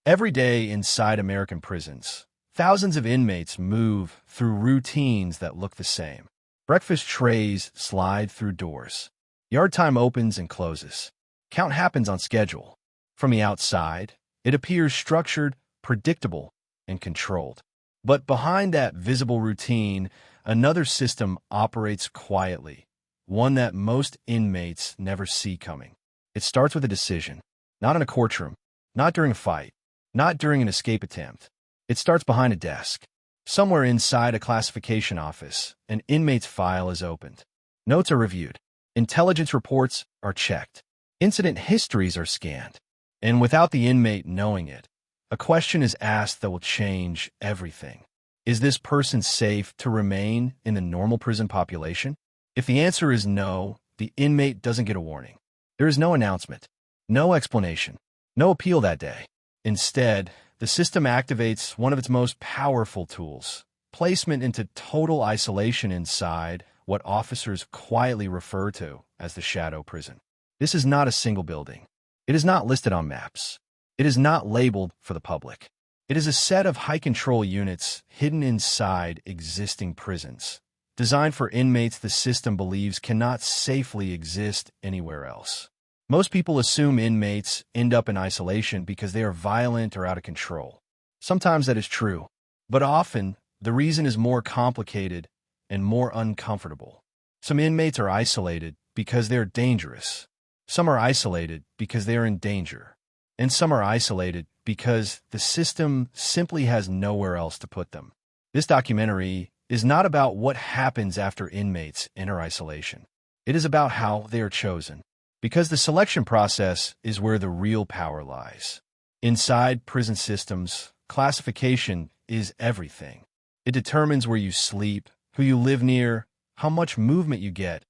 Every day inside American prisons, thousands of inmates move through routines that look the same. Breakfast trays slide through doors. Yard time opens and closes. Count happens on schedule. From the outside, it appears structured, predictable, and controlled. But behind that visible routine, another system operates quietly, one that most inmates never see coming. It starts with a decision, not in a courtroom, not during a fight, not during an escape attempt. It starts behind a desk. Somewhere inside a classification office, an inmate's file is opened. Notes are reviewed. Intelligence reports are checked. Incident histories are scanned. And without the inmate knowing it, a question is asked that will change everything. Is this person safe to remain in the normal prison population? If the answer is no, the inmate doesn't get a warning. There is no announcement, no explanation, no appeal that day. Instead, the system activates one of its most powerful tools, placement into total isolation inside what officers quietly refer to as the shadow prison. This is not a single building. It is not listed on maps. It is not labeled for the public. It is a set of high-control units hidden inside existing prisons, designed for inmates the system believes cannot safely exist anywhere else. Most people assume inmates end up in isolation because they are violent or out of control. Sometimes that is true, but often the reason is more complicated and more uncomfortable. Some inmates are isolated because they are dangerous. Some are isolated because they are in danger. And some are isolated because the system simply has nowhere else to put them. This documentary is not about what happens after inmates enter isolation. It is about how they are chosen, because the selection process is where the real power lies. Inside prison systems, classification is everything. It determines where you sleep, who you live near, how much movement you get,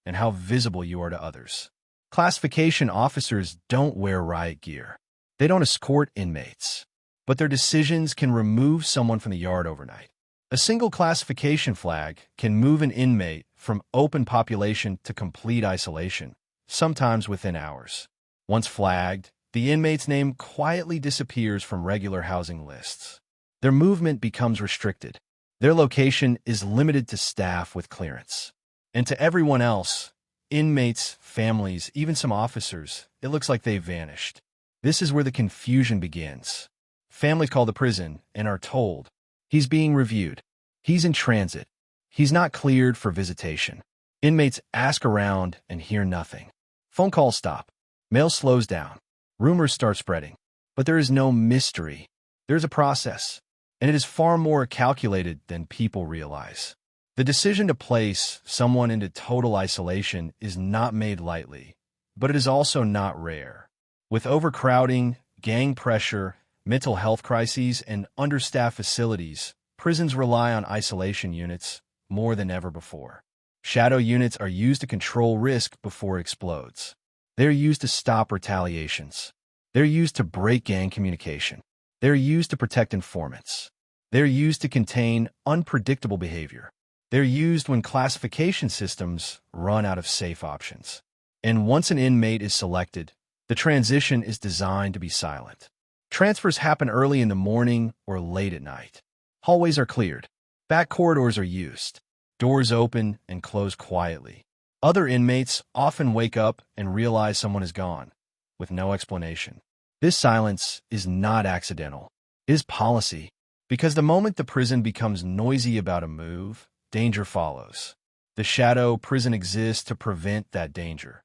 and how visible you are to others. Classification officers don't wear riot gear. They don't escort inmates. But their decisions can remove someone from the yard overnight. A single classification flag can move an inmate from open population to complete isolation, sometimes within hours. Once flagged, the inmate's name quietly disappears from regular housing lists. Their movement becomes restricted. Their location is limited to staff with clearance. And to everyone else, inmates, families, even some officers, it looks like they've vanished. This is where the confusion begins. Families call the prison and are told, he's being reviewed. He's in transit. He's not cleared for visitation. Inmates ask around and hear nothing. Phone calls stop. Mail slows down. Rumors start spreading. But there is no mystery. There's a process, and it is far more calculated than people realize. The decision to place someone into total isolation is not made lightly, but it is also not rare. With overcrowding, gang pressure, mental health crises, and understaffed facilities, prisons rely on isolation units more than ever before. Shadow units are used to control risk before it explodes. They're used to stop retaliations. They're used to break gang communication. They're used to protect informants. They're used to contain unpredictable behavior. They're used when classification systems run out of safe options. And once an inmate is selected, the transition is designed to be silent. Transfers happen early in the morning or late at night. Hallways are cleared. Back corridors are used. Doors open and close quietly. Other inmates often wake up and realize someone is gone, with no explanation. This silence is not accidental. It is policy, because the moment the prison becomes noisy about a move, danger follows. The shadow prison exists to prevent that danger,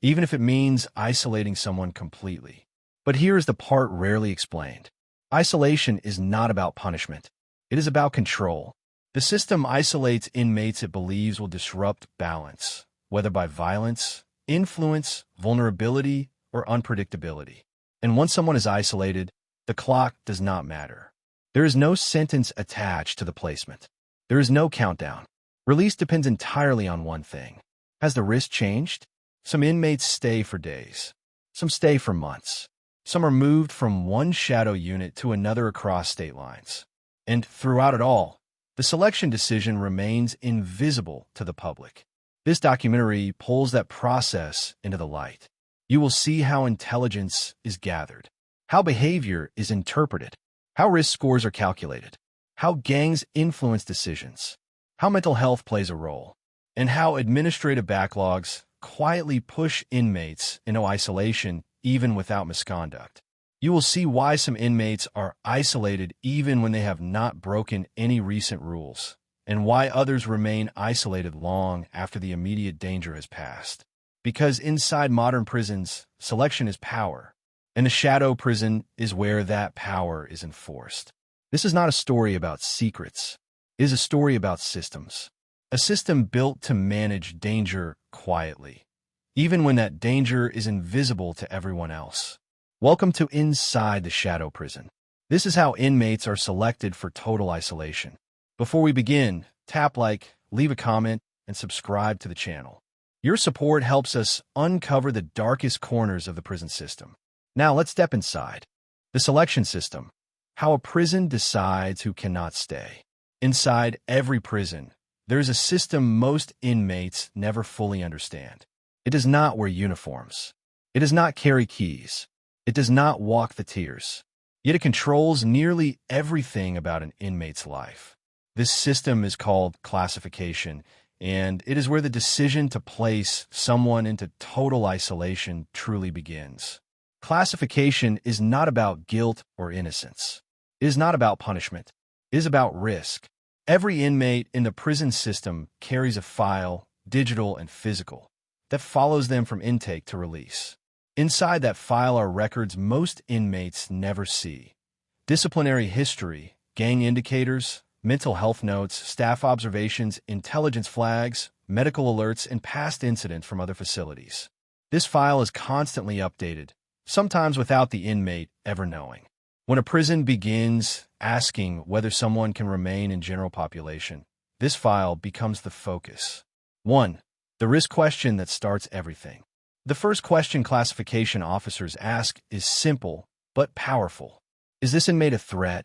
even if it means isolating someone completely. But here is the part rarely explained. Isolation is not about punishment. It is about control. The system isolates inmates it believes will disrupt balance, whether by violence, influence, vulnerability, or unpredictability. And once someone is isolated, the clock does not matter. There is no sentence attached to the placement. There is no countdown. Release depends entirely on one thing. Has the risk changed? Some inmates stay for days. Some stay for months. Some are moved from one shadow unit to another across state lines. And throughout it all, the selection decision remains invisible to the public. This documentary pulls that process into the light. You will see how intelligence is gathered, how behavior is interpreted, how risk scores are calculated, how gangs influence decisions, how mental health plays a role, and how administrative backlogs quietly push inmates into isolation even without misconduct. You will see why some inmates are isolated even when they have not broken any recent rules, and why others remain isolated long after the immediate danger has passed. Because inside modern prisons, selection is power, and the shadow prison is where that power is enforced. This is not a story about secrets. It is a story about systems. A system built to manage danger quietly, even when that danger is invisible to everyone else. Welcome to Inside the Shadow Prison. This is how inmates are selected for total isolation. Before we begin, tap like, leave a comment, and subscribe to the channel. Your support helps us uncover the darkest corners of the prison system. Now let's step inside. The selection system. How a prison decides who cannot stay. Inside every prison, there is a system most inmates never fully understand. It does not wear uniforms. It does not carry keys. It does not walk the tiers. Yet it controls nearly everything about an inmate's life. This system is called classification, and it is where the decision to place someone into total isolation truly begins. Classification is not about guilt or innocence. It is not about punishment. It is about risk. Every inmate in the prison system carries a file, digital and physical, that follows them from intake to release. Inside that file are records most inmates never see. Disciplinary history, gang indicators, mental health notes, staff observations, intelligence flags, medical alerts, and past incidents from other facilities. This file is constantly updated, sometimes without the inmate ever knowing. When a prison begins asking whether someone can remain in general population, this file becomes the focus. 1. The risk question that starts everything. The first question classification officers ask is simple but powerful. Is this inmate a threat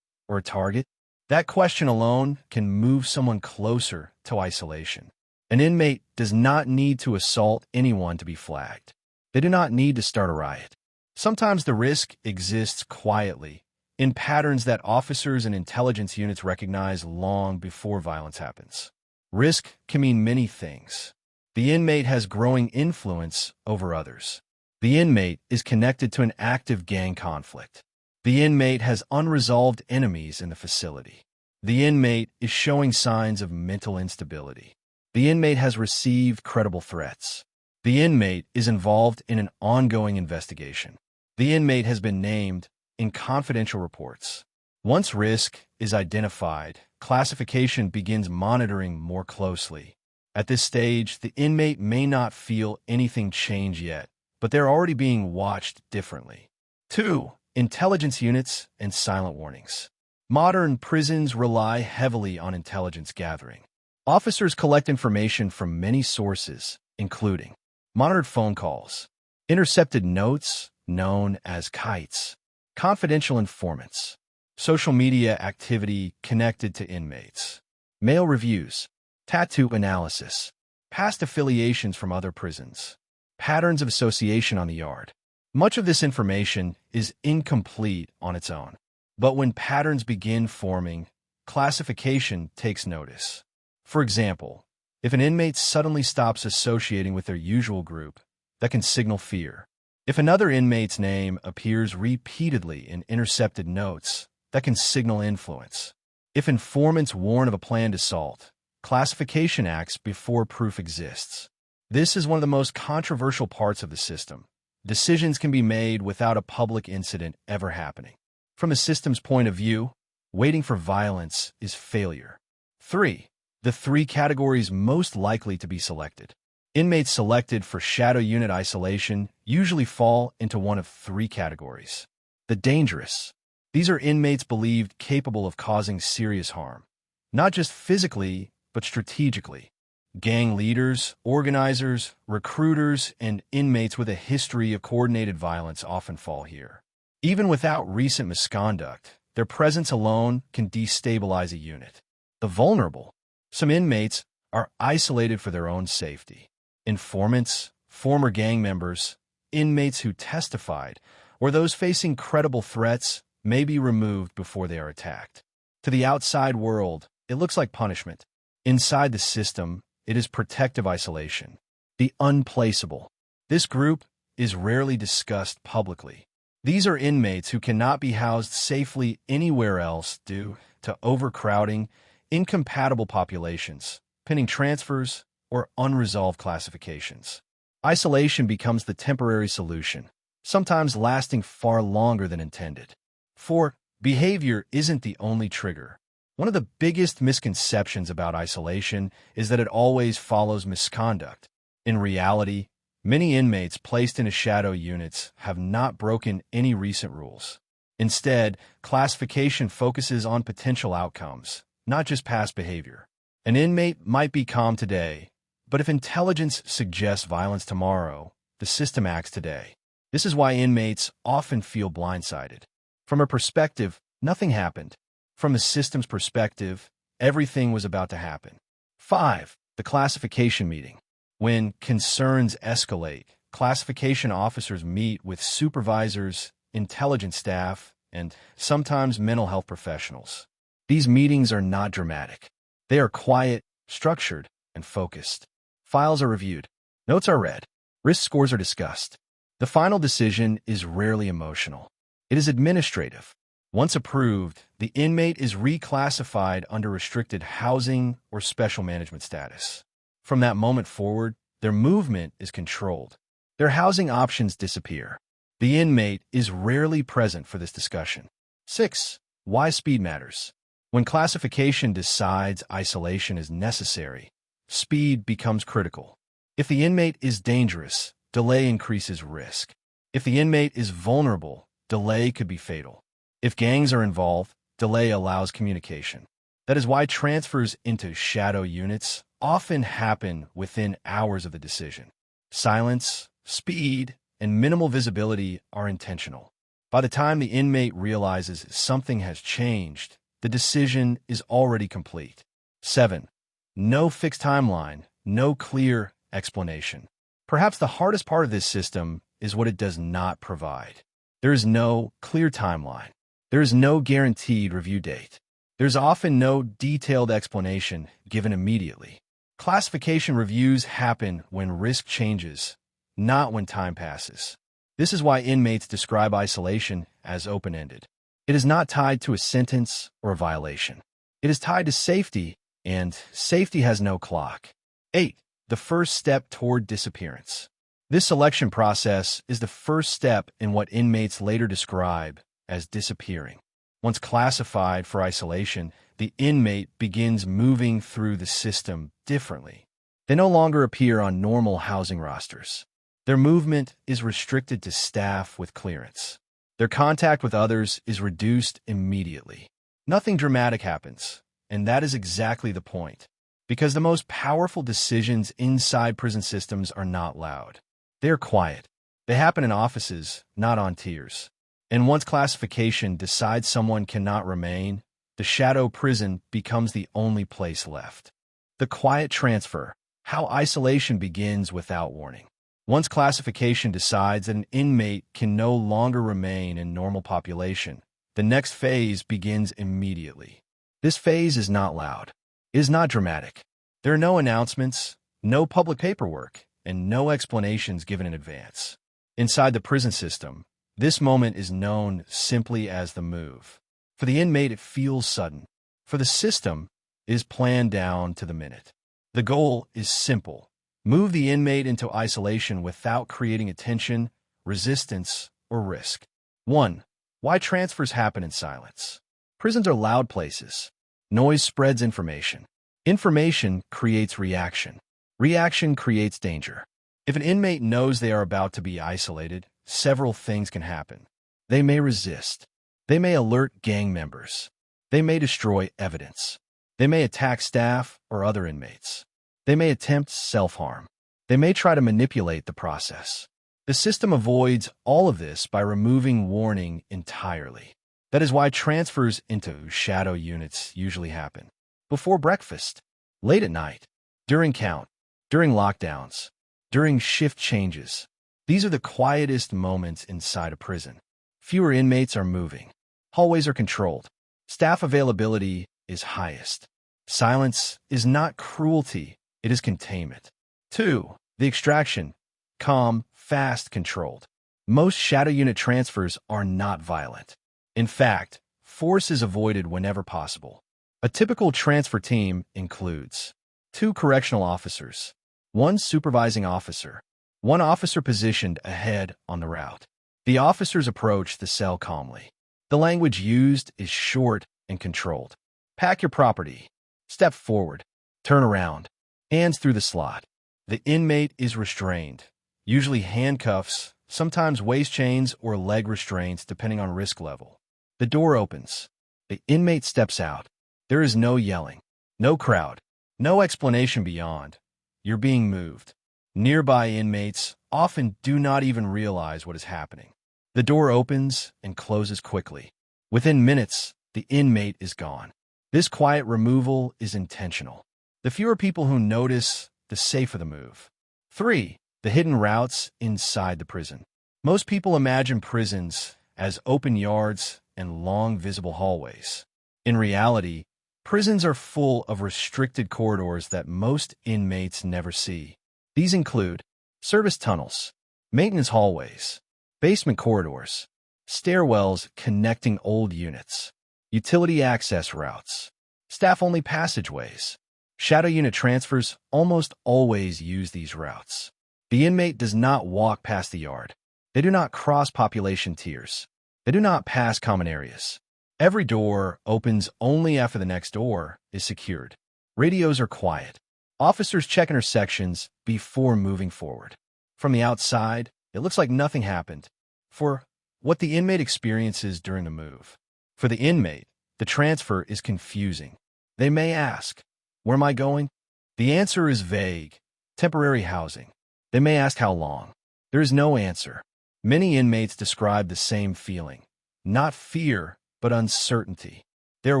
or a target? That question alone can move someone closer to isolation. An inmate does not need to assault anyone to be flagged. They do not need to start a riot. Sometimes the risk exists quietly, in patterns that officers and intelligence units recognize long before violence happens. Risk can mean many things. The inmate has growing influence over others. The inmate is connected to an active gang conflict. The inmate has unresolved enemies in the facility. The inmate is showing signs of mental instability. The inmate has received credible threats. The inmate is involved in an ongoing investigation. The inmate has been named in confidential reports. Once risk is identified, classification begins monitoring more closely. At this stage, the inmate may not feel anything change yet, but they're already being watched differently. 2. Intelligence units and silent warnings. Modern prisons rely heavily on intelligence gathering. Officers collect information from many sources, including monitored phone calls, intercepted notes known as kites, confidential informants, social media activity connected to inmates, mail reviews, tattoo analysis, past affiliations from other prisons, patterns of association on the yard. Much of this information is incomplete on its own, but when patterns begin forming, classification takes notice. For example, if an inmate suddenly stops associating with their usual group, that can signal fear. If another inmate's name appears repeatedly in intercepted notes, that can signal influence. If informants warn of a planned assault, classification acts before proof exists. This is one of the most controversial parts of the system. Decisions can be made without a public incident ever happening. From the system's point of view, waiting for violence is failure. 3. The 3 categories most likely to be selected. Inmates selected for shadow unit isolation usually fall into one of 3 categories. The dangerous. These are inmates believed capable of causing serious harm, not just physically, but strategically. Gang leaders, organizers, recruiters, and inmates with a history of coordinated violence often fall here. Even without recent misconduct, their presence alone can destabilize a unit. The vulnerable. Some inmates are isolated for their own safety. Informants, former gang members, inmates who testified, or those facing credible threats may be removed before they are attacked. To the outside world, it looks like punishment. Inside the system, it is protective isolation. The unplaceable. This group is rarely discussed publicly. These are inmates who cannot be housed safely anywhere else due to overcrowding, incompatible populations, pending transfers, or unresolved classifications. Isolation becomes the temporary solution, sometimes lasting far longer than intended. 4. Behavior isn't the only trigger. One of the biggest misconceptions about isolation is that it always follows misconduct. In reality, many inmates placed into shadow units have not broken any recent rules. Instead, classification focuses on potential outcomes, not just past behavior. An inmate might be calm today, but if intelligence suggests violence tomorrow, the system acts today. This is why inmates often feel blindsided. From a perspective, nothing happened. From the system's perspective, everything was about to happen. 5. The classification meeting. When concerns escalate, classification officers meet with supervisors, intelligence staff, and sometimes mental health professionals. These meetings are not dramatic. They are quiet, structured, and focused. Files are reviewed. Notes are read. Risk scores are discussed. The final decision is rarely emotional. It is administrative. Once approved, the inmate is reclassified under restricted housing or special management status. From that moment forward, their movement is controlled. Their housing options disappear. The inmate is rarely present for this discussion. 6. Why speed matters. When classification decides isolation is necessary, speed becomes critical. If the inmate is dangerous, delay increases risk. If the inmate is vulnerable, delay could be fatal. If gangs are involved, delay allows communication. That is why transfers into shadow units often happen within hours of the decision. Silence, speed, and minimal visibility are intentional. By the time the inmate realizes something has changed, the decision is already complete. 7. No fixed timeline, no clear explanation. Perhaps the hardest part of this system is what it does not provide. There is no clear timeline. There is no guaranteed review date. There's often no detailed explanation given immediately. Classification reviews happen when risk changes, not when time passes. This is why inmates describe isolation as open-ended. It is not tied to a sentence or a violation. It is tied to safety, and safety has no clock. 8. The first step toward disappearance. This selection process is the first step in what inmates later describe as disappearing. Once classified for isolation, the inmate begins moving through the system differently. They no longer appear on normal housing rosters. Their movement is restricted to staff with clearance. Their contact with others is reduced immediately. Nothing dramatic happens, and that is exactly the point. Because the most powerful decisions inside prison systems are not loud. They are quiet. They happen in offices, not on tiers. And once classification decides someone cannot remain, the shadow prison becomes the only place left. The quiet transfer, how isolation begins without warning. Once classification decides that an inmate can no longer remain in normal population, the next phase begins immediately. This phase is not loud. It is not dramatic. There are no announcements, no public paperwork, and no explanations given in advance. Inside the prison system, this moment is known simply as the move. For the inmate, it feels sudden. For the system, it is planned down to the minute. The goal is simple. Move the inmate into isolation without creating attention, resistance, or risk. 1. Why transfers happen in silence. Prisons are loud places. Noise spreads information. Information creates reaction. Reaction creates danger. If an inmate knows they are about to be isolated, several things can happen. They may resist. They may alert gang members. They may destroy evidence. They may attack staff or other inmates. They may attempt self-harm. They may try to manipulate the process. The system avoids all of this by removing warning entirely. That is why transfers into shadow units usually happen. Before breakfast, late at night, during count, during lockdowns, during shift changes. These are the quietest moments inside a prison. Fewer inmates are moving. Hallways are controlled. Staff availability is highest. Silence is not cruelty, it is containment. 2. The extraction. Calm, fast, controlled. Most shadow unit transfers are not violent. In fact, force is avoided whenever possible. A typical transfer team includes 2 correctional officers, 1 supervising officer, 1 officer positioned ahead on the route. The officers approach the cell calmly. The language used is short and controlled. Pack your property. Step forward. Turn around. Hands through the slot. The inmate is restrained, usually handcuffs, sometimes waist chains or leg restraints depending on risk level. The door opens. The inmate steps out. There is no yelling, no crowd, no explanation beyond. You're being moved. Nearby inmates often do not even realize what is happening. The door opens and closes quickly. Within minutes, the inmate is gone. This quiet removal is intentional. The fewer people who notice, the safer the move. 3. The hidden routes inside the prison. Most people imagine prisons as open yards and long visible hallways. In reality, prisons are full of restricted corridors that most inmates never see. These include service tunnels, maintenance hallways, basement corridors, stairwells connecting old units, utility access routes, staff-only passageways. Shadow unit transfers almost always use these routes. The inmate does not walk past the yard. They do not cross population tiers. They do not pass common areas. Every door opens only after the next door is secured. Radios are quiet. Officers check intersections before moving forward. From the outside, it looks like nothing happened. For what the inmate experiences during the move. For the inmate, the transfer is confusing. They may ask, "Where am I going?" The answer is vague. Temporary housing. They may ask how long. There is no answer. Many inmates describe the same feeling. Not fear, but uncertainty. They're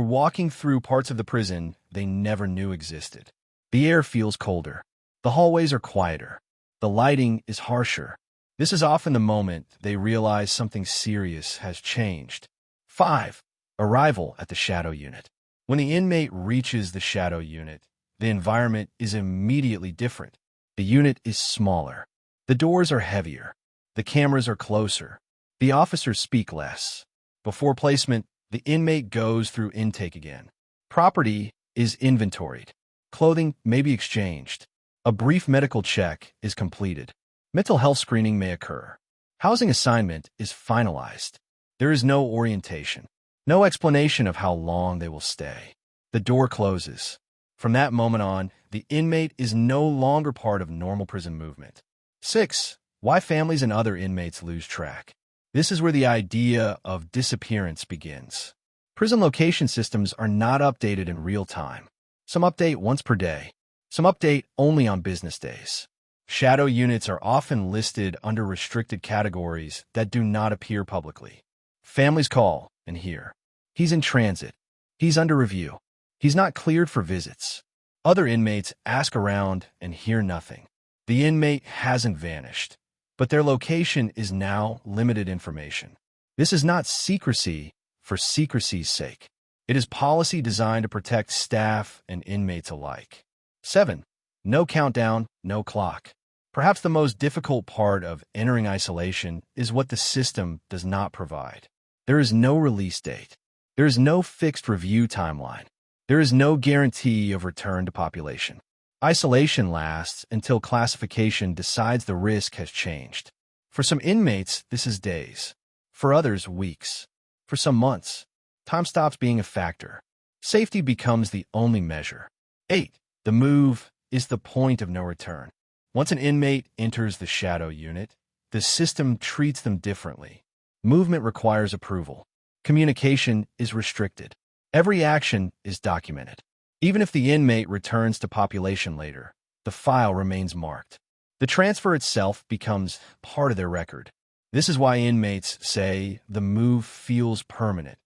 walking through parts of the prison they never knew existed. The air feels colder. The hallways are quieter. The lighting is harsher. This is often the moment they realize something serious has changed. 5. Arrival at the shadow unit. When the inmate reaches the shadow unit, the environment is immediately different. The unit is smaller. The doors are heavier. The cameras are closer. The officers speak less. Before placement, the inmate goes through intake again. Property is inventoried. Clothing may be exchanged. A brief medical check is completed. Mental health screening may occur. Housing assignment is finalized. There is no orientation. No explanation of how long they will stay. The door closes. From that moment on, the inmate is no longer part of normal prison movement. 6. Why families and other inmates lose track. This is where the idea of disappearance begins. Prison location systems are not updated in real time. Some update once per day. Some update only on business days. Shadow units are often listed under restricted categories that do not appear publicly. Families call and hear. He's in transit. He's under review. He's not cleared for visits. Other inmates ask around and hear nothing. The inmate hasn't vanished, but their location is now limited information. This is not secrecy for secrecy's sake. It is policy designed to protect staff and inmates alike. 7. No countdown, no clock. Perhaps the most difficult part of entering isolation is what the system does not provide. There is no release date. There is no fixed review timeline. There is no guarantee of return to population. Isolation lasts until classification decides the risk has changed. For some inmates, this is days. For others, weeks. For some months. Time stops being a factor. Safety becomes the only measure. 8. The move is the point of no return. Once an inmate enters the shadow unit, the system treats them differently. Movement requires approval. Communication is restricted. Every action is documented. Even if the inmate returns to population later, the file remains marked. The transfer itself becomes part of their record. This is why inmates say the move feels permanent,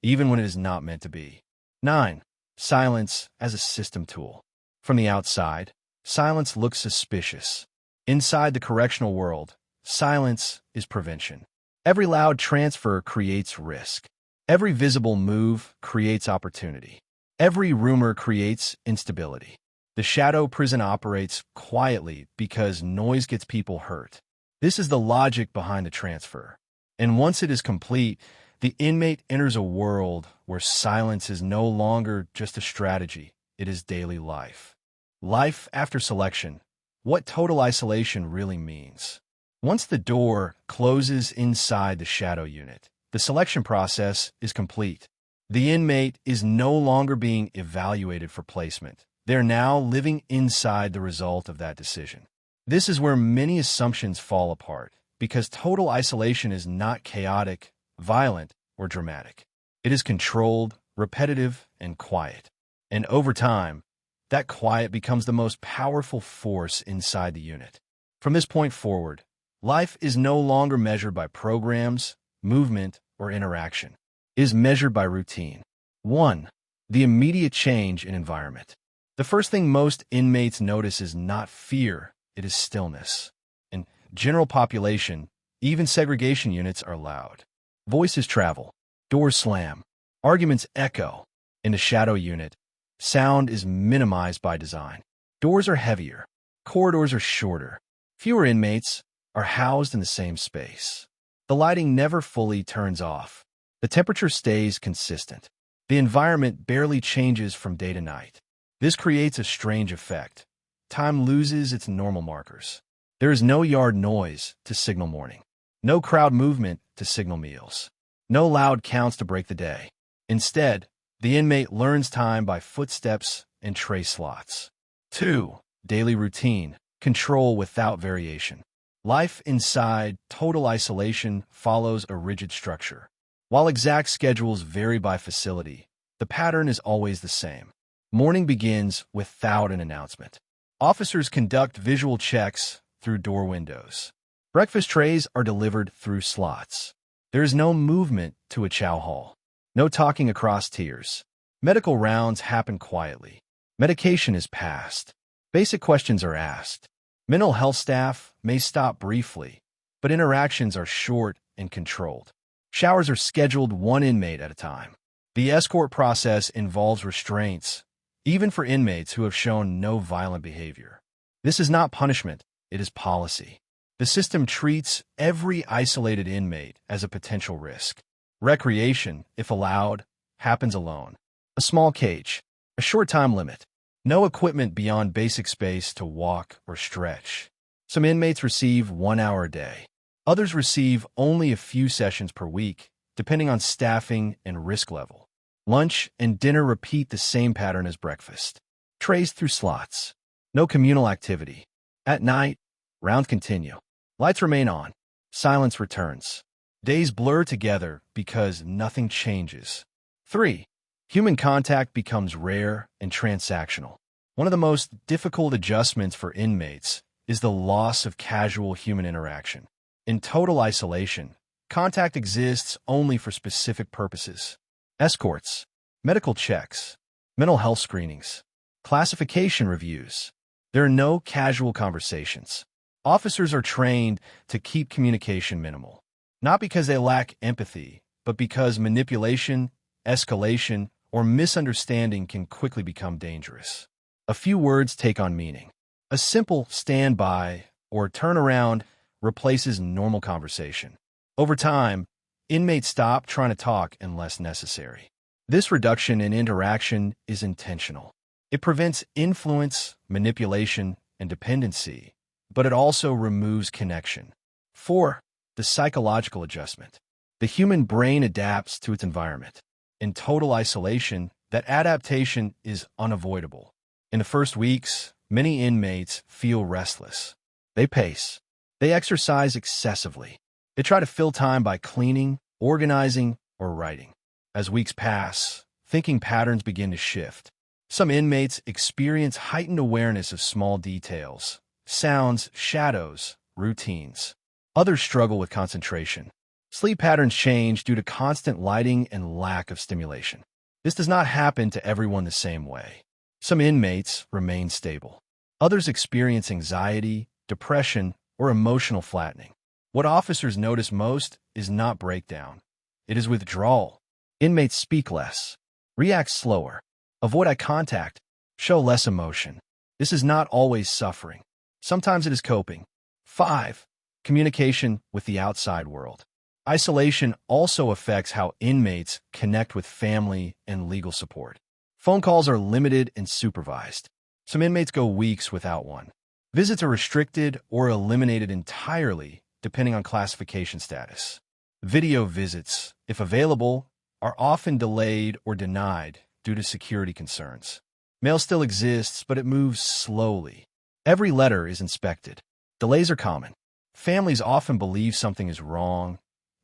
even when it is not meant to be. 9. Silence as a system tool. From the outside, silence looks suspicious. Inside the correctional world, silence is prevention. Every loud transfer creates risk. Every visible move creates opportunity. Every rumor creates instability. The shadow prison operates quietly because noise gets people hurt. This is the logic behind the transfer. And once it is complete, the inmate enters a world where silence is no longer just a strategy, it is daily life. Life after selection. What total isolation really means. Once the door closes inside the shadow unit, the selection process is complete. The inmate is no longer being evaluated for placement. They're now living inside the result of that decision. This is where many assumptions fall apart, because total isolation is not chaotic, violent, or dramatic. It is controlled, repetitive, and quiet. And over time, that quiet becomes the most powerful force inside the unit. From this point forward, life is no longer measured by programs, movement, or interaction. It is measured by routine. 1. The immediate change in environment. The first thing most inmates notice is not fear, it is stillness. In general population, even segregation units are loud. Voices travel, doors slam, arguments echo. In the shadow unit, sound is minimized by design. Doors are heavier, corridors are shorter. Fewer inmates are housed in the same space. The lighting never fully turns off. The temperature stays consistent. The environment barely changes from day to night. This creates a strange effect. Time loses its normal markers. There is no yard noise to signal morning, no crowd movement to signal meals, no loud counts to break the day. Instead, the inmate learns time by footsteps and tray slots. 2. Daily routine, control without variation. Life inside total isolation follows a rigid structure. While exact schedules vary by facility, the pattern is always the same. Morning begins without an announcement. Officers conduct visual checks through door windows. Breakfast trays are delivered through slots. There is no movement to a chow hall. No talking across tiers. Medical rounds happen quietly. Medication is passed. Basic questions are asked. Mental health staff may stop briefly, but interactions are short and controlled. Showers are scheduled one inmate at a time. The escort process involves restraints, even for inmates who have shown no violent behavior. This is not punishment, it is policy. The system treats every isolated inmate as a potential risk. Recreation, if allowed, happens alone. A small cage, a short time limit, no equipment beyond basic space to walk or stretch. Some inmates receive 1 hour a day. Others receive only a few sessions per week, depending on staffing and risk level. Lunch and dinner repeat the same pattern as breakfast. Trays through slots. No communal activity. At night, rounds continue. Lights remain on. Silence returns. Days blur together because nothing changes. 3. Human contact becomes rare and transactional. One of the most difficult adjustments for inmates is the loss of casual human interaction. In total isolation, contact exists only for specific purposes. Escorts, medical checks, mental health screenings, classification reviews. There are no casual conversations. Officers are trained to keep communication minimal, not because they lack empathy, but because manipulation, escalation, or misunderstanding can quickly become dangerous. A few words take on meaning. A simple stand by or turn around replaces normal conversation. Over time, inmates stop trying to talk unless necessary. This reduction in interaction is intentional. It prevents influence, manipulation, and dependency, but it also removes connection. 4. The psychological adjustment. The human brain adapts to its environment. In total isolation, that adaptation is unavoidable. In the first weeks, many inmates feel restless. They pace. They exercise excessively. They try to fill time by cleaning, organizing, or writing. As weeks pass, thinking patterns begin to shift. Some inmates experience heightened awareness of small details, sounds, shadows, routines. Others struggle with concentration. Sleep patterns change due to constant lighting and lack of stimulation. This does not happen to everyone the same way. Some inmates remain stable. Others experience anxiety, depression, or emotional flattening. What officers notice most is not breakdown. It is withdrawal. Inmates speak less, react slower, avoid eye contact, show less emotion. This is not always suffering. Sometimes it is coping. 5. Communication with the outside world. Isolation also affects how inmates connect with family and legal support. Phone calls are limited and supervised. Some inmates go weeks without one. Visits are restricted or eliminated entirely, depending on classification status. Video visits, if available, are often delayed or denied due to security concerns. Mail still exists, but it moves slowly. Every letter is inspected. Delays are common. Families often believe something is wrong,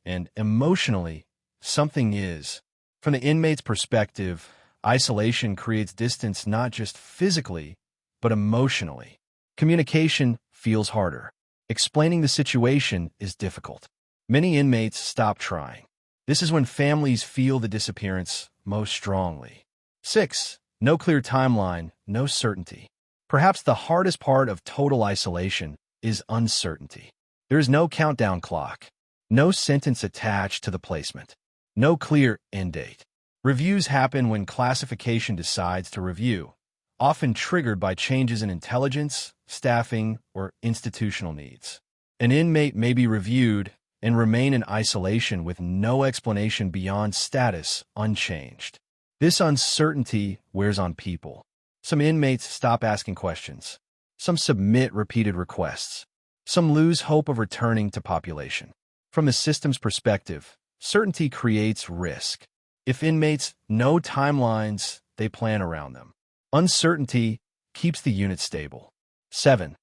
and emotionally, something is. From the inmate's perspective, isolation creates distance not just physically, but emotionally. Communication feels harder. Explaining the situation is difficult. Many inmates stop trying. This is when families feel the disappearance most strongly. 6. No clear timeline, no certainty. Perhaps the hardest part of total isolation is uncertainty. There is no countdown clock, no sentence attached to the placement, no clear end date. Reviews happen when classification decides to review, often triggered by changes in intelligence, staffing, or institutional needs. An inmate may be reviewed and remain in isolation with no explanation beyond status unchanged. This uncertainty wears on people. Some inmates stop asking questions. Some submit repeated requests. Some lose hope of returning to population. From the system's perspective, certainty creates risk. If inmates know timelines, they plan around them. Uncertainty keeps the unit stable. 7.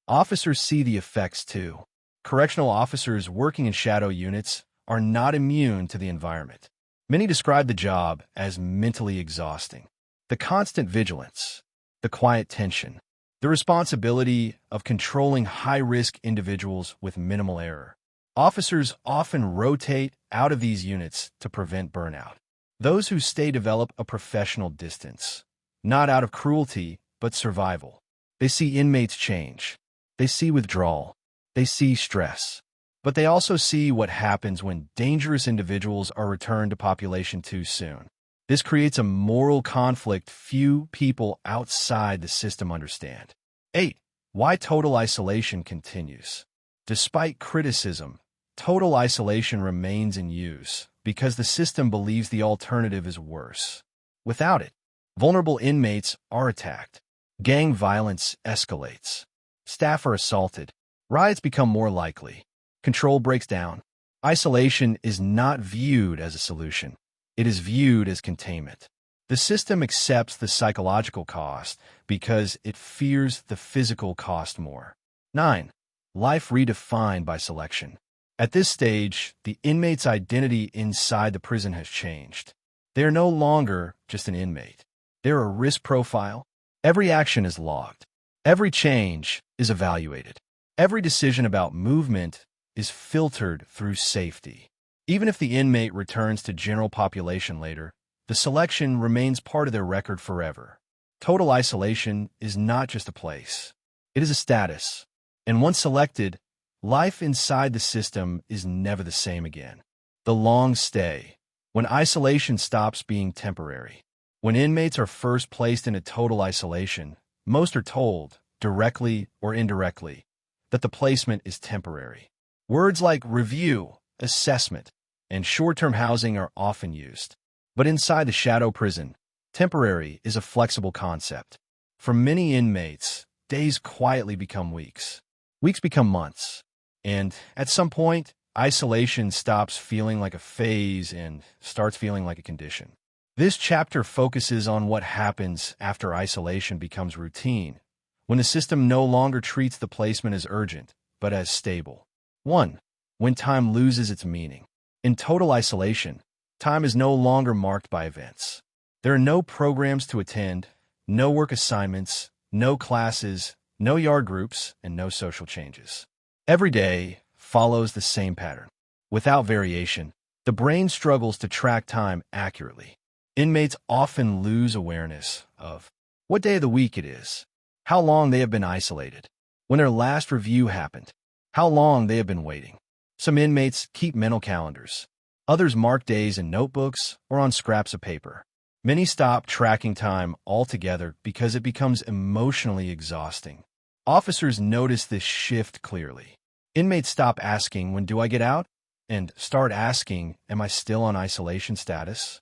Officers see the effects too. Correctional officers working in shadow units are not immune to the environment. Many describe the job as mentally exhausting. The constant vigilance, the quiet tension, the responsibility of controlling high-risk individuals with minimal error. Officers often rotate out of these units to prevent burnout. Those who stay develop a professional distance, not out of cruelty, but survival. They see inmates change. They see withdrawal. They see stress. But they also see what happens when dangerous individuals are returned to population too soon. This creates a moral conflict few people outside the system understand. 8. Why total isolation continues. Despite criticism, total isolation remains in use because the system believes the alternative is worse. Without it, vulnerable inmates are attacked. Gang violence escalates. Staff are assaulted. Riots become more likely. Control breaks down. Isolation is not viewed as a solution. It is viewed as containment. The system accepts the psychological cost because it fears the physical cost more. 9. Life redefined by selection. At this stage, the inmate's identity inside the prison has changed. They are no longer just an inmate. They're a risk profile. Every action is logged. Every change is evaluated. Every decision about movement is filtered through safety. Even if the inmate returns to general population later, the selection remains part of their record forever. Total isolation is not just a place. It is a status. And once selected, life inside the system is never the same again. The long stay, when isolation stops being temporary. When inmates are first placed into total isolation, most are told, directly or indirectly, that the placement is temporary. Words like review, assessment, and short-term housing are often used. But inside the shadow prison, temporary is a flexible concept. For many inmates, days quietly become weeks. Weeks become months. And at some point, isolation stops feeling like a phase and starts feeling like a condition. This chapter focuses on what happens after isolation becomes routine, when the system no longer treats the placement as urgent, but as stable. 1. When time loses its meaning. In total isolation, time is no longer marked by events. There are no programs to attend, no work assignments, no classes, no yard groups, and no social changes. Every day follows the same pattern. Without variation, the brain struggles to track time accurately. Inmates often lose awareness of what day of the week it is, how long they have been isolated, when their last review happened, how long they have been waiting. Some inmates keep mental calendars. Others mark days in notebooks or on scraps of paper. Many stop tracking time altogether because it becomes emotionally exhausting. Officers notice this shift clearly. Inmates stop asking, "When do I get out?" and start asking, "Am I still on isolation status?"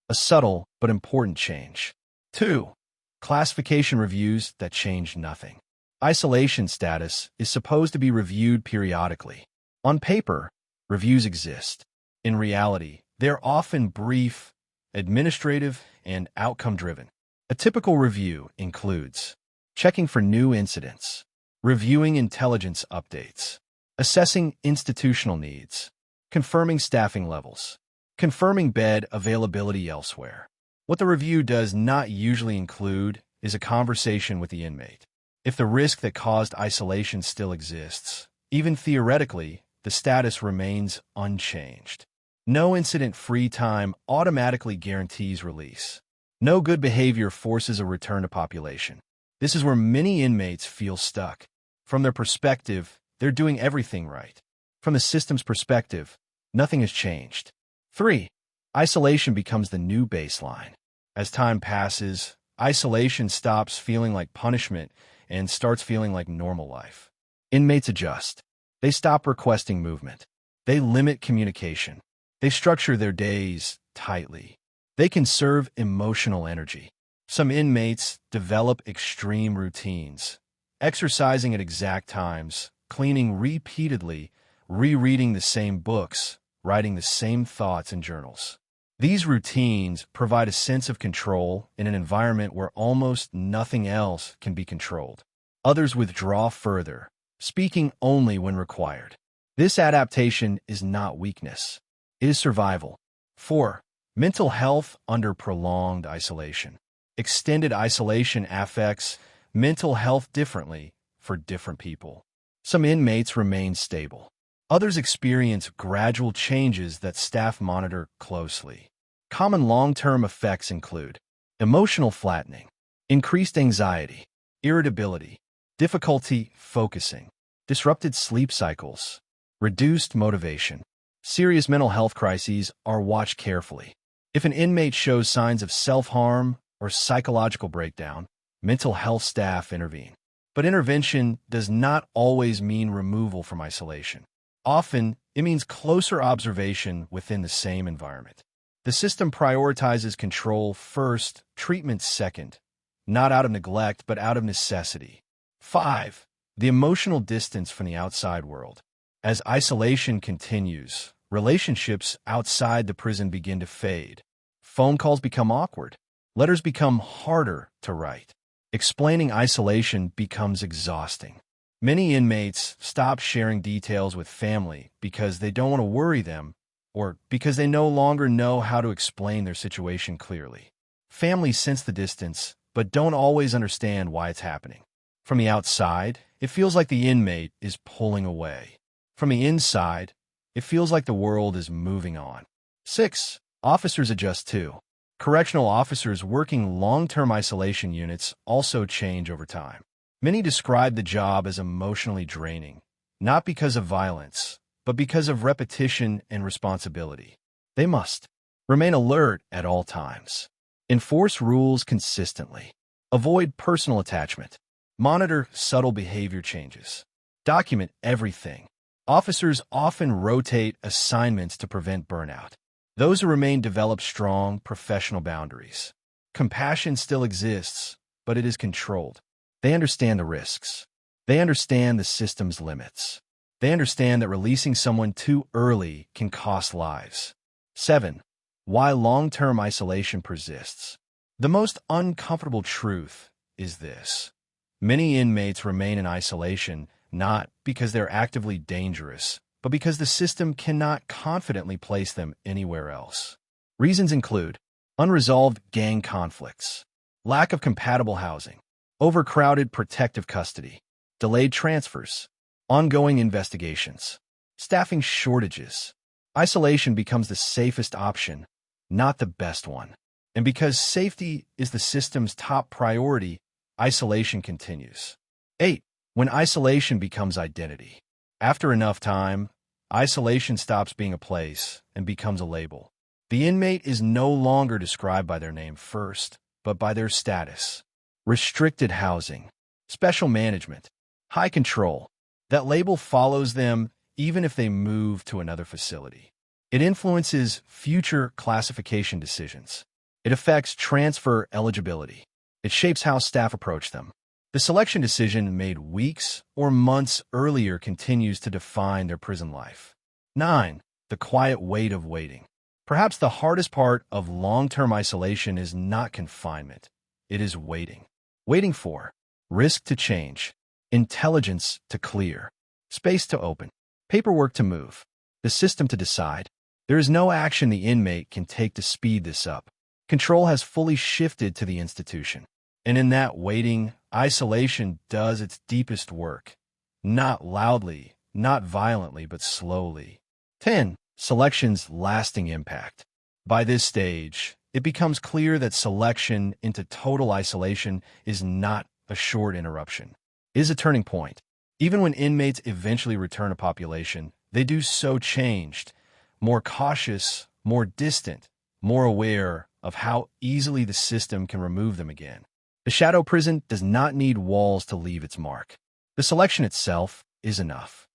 A subtle but important change. 2. Classification reviews that change nothing. Isolation status is supposed to be reviewed periodically. On paper, reviews exist. In reality, they're often brief, administrative, and outcome-driven. A typical review includes checking for new incidents, reviewing intelligence updates, assessing institutional needs, confirming staffing levels, confirming bed availability elsewhere. What the review does not usually include is a conversation with the inmate. If the risk that caused isolation still exists, even theoretically, the status remains unchanged. No incident-free time automatically guarantees release. No good behavior forces a return to population. This is where many inmates feel stuck. From their perspective, they're doing everything right. From the system's perspective, nothing has changed. 3. Isolation becomes the new baseline. As time passes, isolation stops feeling like punishment and starts feeling like normal life. Inmates adjust. They stop requesting movement. They limit communication. They structure their days tightly. They conserve emotional energy. Some inmates develop extreme routines, exercising at exact times, cleaning repeatedly, rereading the same books, writing the same thoughts in journals. These routines provide a sense of control in an environment where almost nothing else can be controlled. Others withdraw further, speaking only when required. This adaptation is not weakness. It is survival. 4. Mental health under prolonged isolation. Extended isolation affects mental health differently for different people. Some inmates remain stable. Others experience gradual changes that staff monitor closely. Common long-term effects include emotional flattening, increased anxiety, irritability, difficulty focusing, disrupted sleep cycles, reduced motivation. Serious mental health crises are watched carefully. If an inmate shows signs of self-harm or psychological breakdown, mental health staff intervene. But intervention does not always mean removal from isolation. Often, it means closer observation within the same environment. The system prioritizes control first, treatment second, not out of neglect, but out of necessity. 5. The emotional distance from the outside world. As isolation continues, relationships outside the prison begin to fade. Phone calls become awkward. Letters become harder to write. Explaining isolation becomes exhausting. Many inmates stop sharing details with family because they don't want to worry them or because they no longer know how to explain their situation clearly. Families sense the distance, but don't always understand why it's happening. From the outside, it feels like the inmate is pulling away. From the inside, it feels like the world is moving on. 6. Officers adjust too. Correctional officers working long-term isolation units also change over time. Many describe the job as emotionally draining, not because of violence, but because of repetition and responsibility. They must remain alert at all times, enforce rules consistently, avoid personal attachment, monitor subtle behavior changes, document everything. Officers often rotate assignments to prevent burnout. Those who remain develop strong professional boundaries. Compassion still exists, but it is controlled. They understand the risks. They understand the system's limits. They understand that releasing someone too early can cost lives. 7. Why long-term isolation persists. The most uncomfortable truth is this. Many inmates remain in isolation not because they're actively dangerous, but because the system cannot confidently place them anywhere else. Reasons include unresolved gang conflicts, lack of compatible housing, overcrowded protective custody, delayed transfers, ongoing investigations, staffing shortages. Isolation becomes the safest option, not the best one. And because safety is the system's top priority, isolation continues. 8. When isolation becomes identity. After enough time, isolation stops being a place and becomes a label. The inmate is no longer described by their name first, but by their status. Restricted housing, special management, high control. That label follows them even if they move to another facility. It influences future classification decisions. It affects transfer eligibility. It shapes how staff approach them. The selection decision made weeks or months earlier continues to define their prison life. 9. The quiet weight of waiting. Perhaps the hardest part of long-term isolation is not confinement. It is waiting. Waiting for risk to change, intelligence to clear, space to open, paperwork to move, the system to decide. There is no action the inmate can take to speed this up. Control has fully shifted to the institution. And in that waiting, isolation does its deepest work. Not loudly, not violently, but slowly. 10. Selection's lasting impact. By this stage, it becomes clear that selection into total isolation is not a short interruption. It is a turning point. Even when inmates eventually return to population, they do so changed, more cautious, more distant, more aware of how easily the system can remove them again. The shadow prison does not need walls to leave its mark. The selection itself is enough.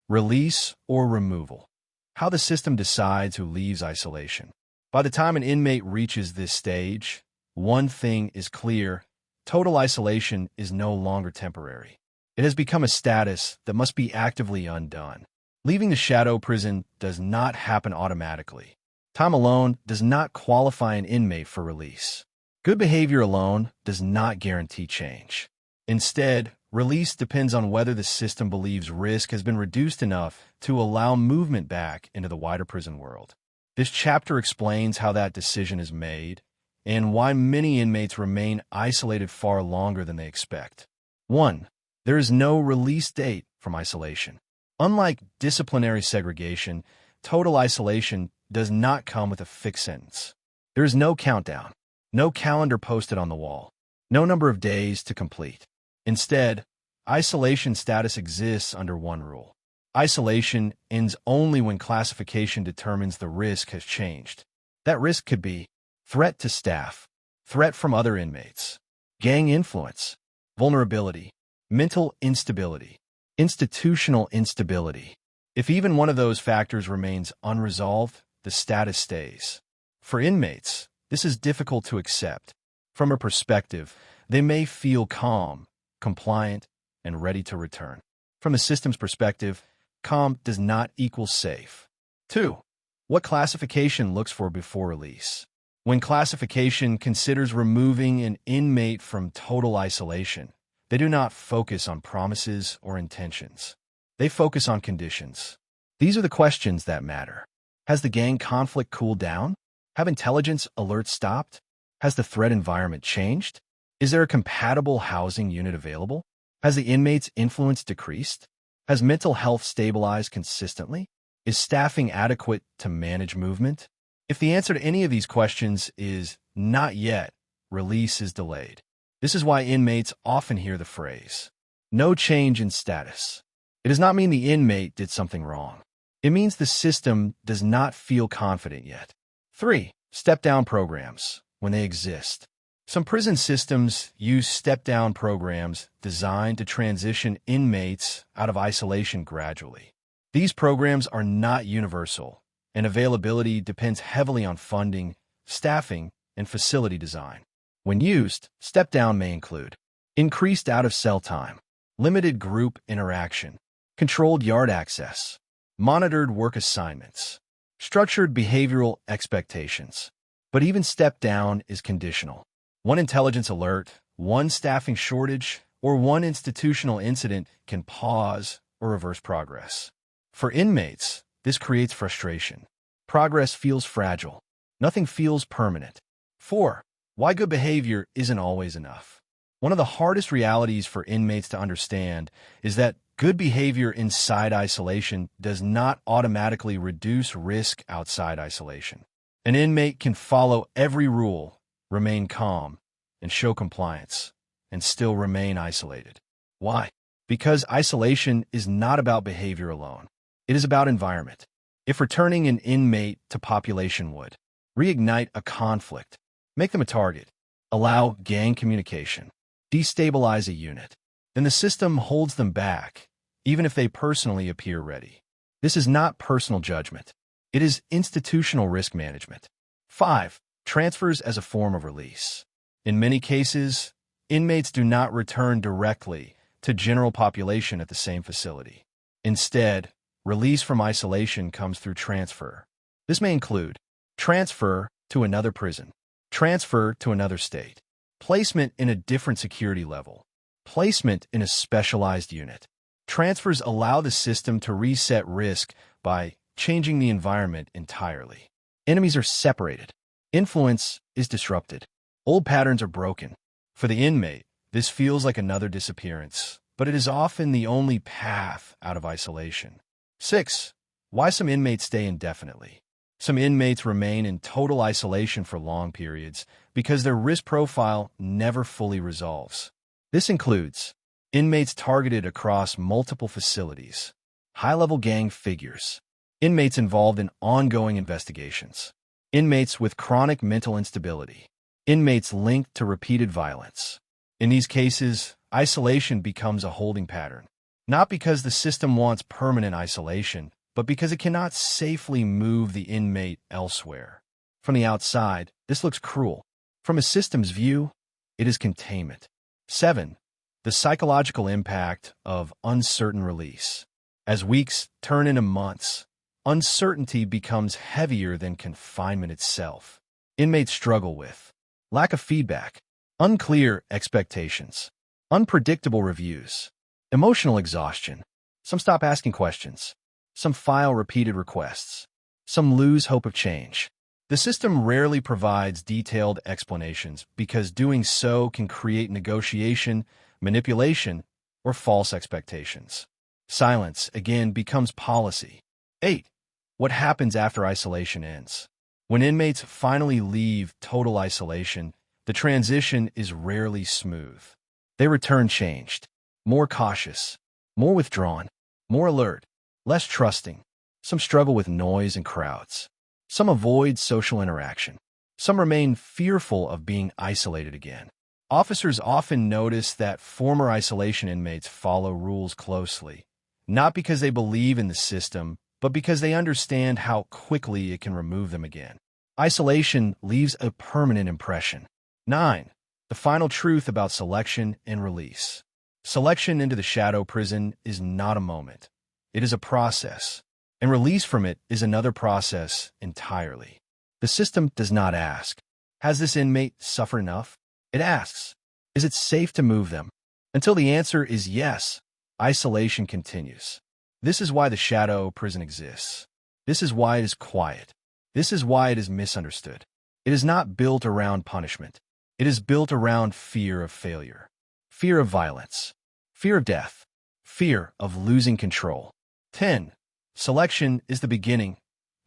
Release or removal. How the system decides who leaves isolation. By the time an inmate reaches this stage, one thing is clear: total isolation is no longer temporary. It has become a status that must be actively undone. Leaving the shadow prison does not happen automatically. Time alone does not qualify an inmate for release. Good behavior alone does not guarantee change. Instead, release depends on whether the system believes risk has been reduced enough to allow movement back into the wider prison world. This chapter explains how that decision is made and why many inmates remain isolated far longer than they expect. 1. There is no release date from isolation. Unlike disciplinary segregation, total isolation does not come with a fixed sentence. There is no countdown, no calendar posted on the wall, no number of days to complete. Instead, isolation status exists under one rule. Isolation ends only when classification determines the risk has changed. That risk could be threat to staff, threat from other inmates, gang influence, vulnerability, mental instability, institutional instability. If even one of those factors remains unresolved, the status stays. For inmates, this is difficult to accept. From a perspective, they may feel calm, compliant, and ready to return. From the system's perspective, calm does not equal safe. 2. What classification looks for before release. When classification considers removing an inmate from total isolation, they do not focus on promises or intentions. They focus on conditions. These are the questions that matter. Has the gang conflict cooled down? Have intelligence alerts stopped? Has the threat environment changed? Is there a compatible housing unit available? Has the inmate's influence decreased? Has mental health stabilized consistently? Is staffing adequate to manage movement? If the answer to any of these questions is not yet, release is delayed. This is why inmates often hear the phrase, no change in status. It does not mean the inmate did something wrong. It means the system does not feel confident yet. 3. Step-down programs, when they exist. Some prison systems use step-down programs designed to transition inmates out of isolation gradually. These programs are not universal, and availability depends heavily on funding, staffing, and facility design. When used, step-down may include increased out-of-cell time, limited group interaction, controlled yard access, monitored work assignments, structured behavioral expectations. But even step-down is conditional. One intelligence alert, one staffing shortage, or one institutional incident can pause or reverse progress. For inmates, this creates frustration. Progress feels fragile. Nothing feels permanent. 4. Why good behavior isn't always enough. One of the hardest realities for inmates to understand is that good behavior inside isolation does not automatically reduce risk outside isolation. An inmate can follow every rule, remain calm, and show compliance, and still remain isolated. Why? Because isolation is not about behavior alone. It is about environment. If returning an inmate to population would reignite a conflict, make them a target, allow gang communication, destabilize a unit, then the system holds them back, even if they personally appear ready. This is not personal judgment. It is institutional risk management. 5. Transfers as a form of release. In many cases, inmates do not return directly to general population at the same facility. Instead, release from isolation comes through transfer. This may include transfer to another prison, transfer to another state, placement in a different security level, placement in a specialized unit. Transfers allow the system to reset risk by changing the environment entirely. Enemies are separated. Influence is disrupted. Old patterns are broken. For the inmate, this feels like another disappearance, but it is often the only path out of isolation. 6. Why some inmates stay indefinitely. Some inmates remain in total isolation for long periods because their risk profile never fully resolves. This includes inmates targeted across multiple facilities, high-level gang figures, inmates involved in ongoing investigations, inmates with chronic mental instability, inmates linked to repeated violence. In these cases, isolation becomes a holding pattern, not because the system wants permanent isolation, but because it cannot safely move the inmate elsewhere. From the outside, this looks cruel. From a system's view, it is containment. 7. The psychological impact of uncertain release. As weeks turn into months, uncertainty becomes heavier than confinement itself. Inmates struggle with lack of feedback, unclear expectations, unpredictable reviews, emotional exhaustion. Some stop asking questions. Some file repeated requests. Some lose hope of change. The system rarely provides detailed explanations because doing so can create negotiation, manipulation, or false expectations. Silence, again, becomes policy. 8. What happens after isolation ends? When inmates finally leave total isolation, the transition is rarely smooth. They return changed, more cautious, more withdrawn, more alert, less trusting. Some struggle with noise and crowds. Some avoid social interaction. Some remain fearful of being isolated again. Officers often notice that former isolation inmates follow rules closely, not because they believe in the system, but because they understand how quickly it can remove them again. Isolation leaves a permanent impression. 9. The final truth about selection and release. Selection into the shadow prison is not a moment. It is a process, and release from it is another process entirely. The system does not ask, has this inmate suffered enough? It asks, is it safe to move them? Until the answer is yes, isolation continues. This is why the shadow prison exists. This is why it is quiet. This is why it is misunderstood. It is not built around punishment. It is built around fear of failure, fear of violence, fear of death, fear of losing control. 10. Selection is the beginning,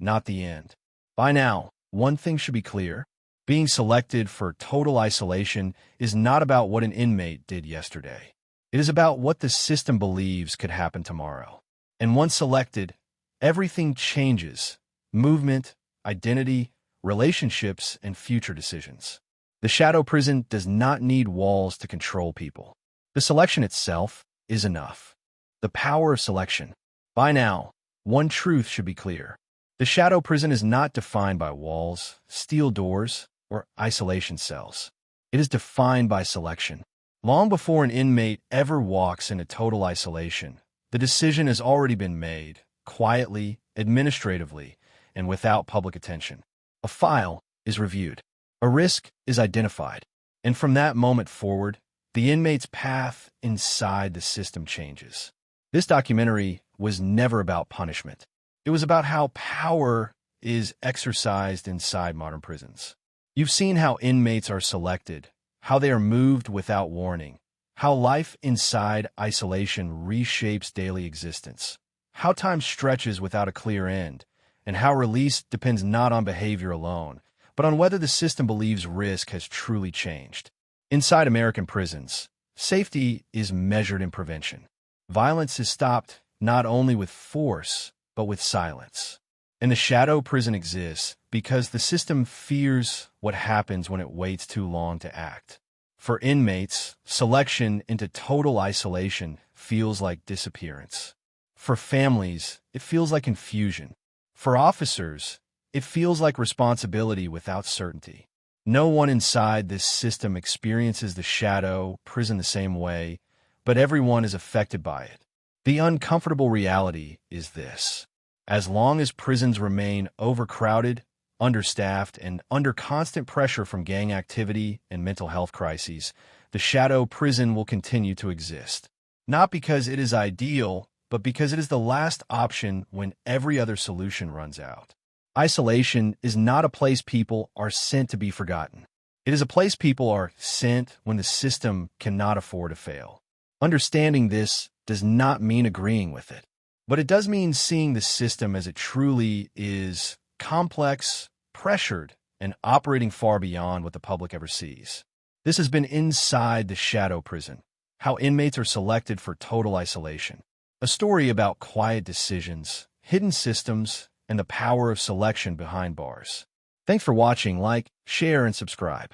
not the end. By now, one thing should be clear. Being selected for total isolation is not about what an inmate did yesterday. It is about what the system believes could happen tomorrow. And once selected, everything changes: movement, identity, relationships, and future decisions. The shadow prison does not need walls to control people. The selection itself is enough. The power of selection. By now, one truth should be clear. The shadow prison is not defined by walls, steel doors, or isolation cells. It is defined by selection. Long before an inmate ever walks into total isolation, the decision has already been made, quietly, administratively, and without public attention. A file is reviewed. A risk is identified. And from that moment forward, the inmate's path inside the system changes. This documentary was never about punishment. It was about how power is exercised inside modern prisons. You've seen how inmates are selected, how they are moved without warning, how life inside isolation reshapes daily existence, how time stretches without a clear end, and how release depends not on behavior alone, but on whether the system believes risk has truly changed. Inside American prisons, safety is measured in prevention. Violence is stopped not only with force, but with silence. And the shadow prison exists because the system fears what happens when it waits too long to act. For inmates, selection into total isolation feels like disappearance. For families, it feels like confusion. For officers, it feels like responsibility without certainty. No one inside this system experiences the shadow prison the same way, but everyone is affected by it. The uncomfortable reality is this. As long as prisons remain overcrowded, understaffed, and under constant pressure from gang activity and mental health crises, the shadow prison will continue to exist. Not because it is ideal, but because it is the last option when every other solution runs out. Isolation is not a place people are sent to be forgotten. It is a place people are sent when the system cannot afford to fail. Understanding this does not mean agreeing with it, but it does mean seeing the system as it truly is: complex, pressured, and operating far beyond what the public ever sees. This has been Inside the Shadow Prison: How Inmates Are Selected for Total Isolation. A story about quiet decisions, hidden systems, and the power of selection behind bars. Thanks for watching. Like, share, and subscribe.